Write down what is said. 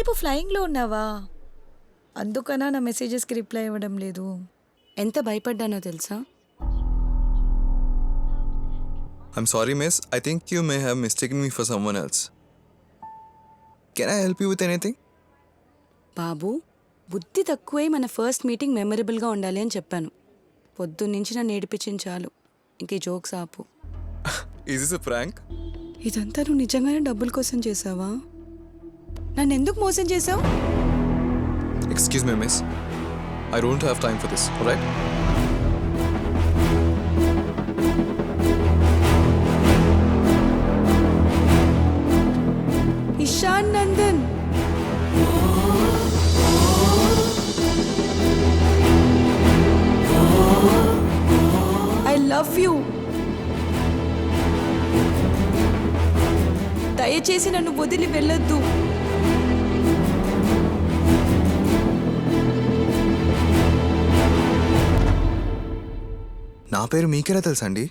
ఎంతసేపు ఫ్లయింగ్లో ఉన్నావా? అందుకనా నా మెసేజెస్కి రిప్లై ఇవ్వడం లేదు. ఎంత భయపడ్డానో తెలుసా? I'm sorry, miss. I think you may have mistaken me for someone else. Can I help you with anything? బాబు, బుద్ధి తక్కువై మన ఫస్ట్ మీటింగ్ మెమరబుల్గా ఉండాలి అని చెప్పాను. పొద్దున్నుంచి నన్ను ఏడిపించింది చాలు. ఇంక ఈ జోక్స్ ఆపు. Is this a prank? ఇదంతా నువ్వు నిజంగానే డబ్బుల కోసం చేసావా? నన్ను ఎందుకు మోసం చేసావు? Excuse me, miss. I don't have time for this, alright? Ishan Nandan, I love you. దయచేసి నన్ను వదిలి వెళ్ళొద్దు. నా పేరు మీకెలా తెలుసండి?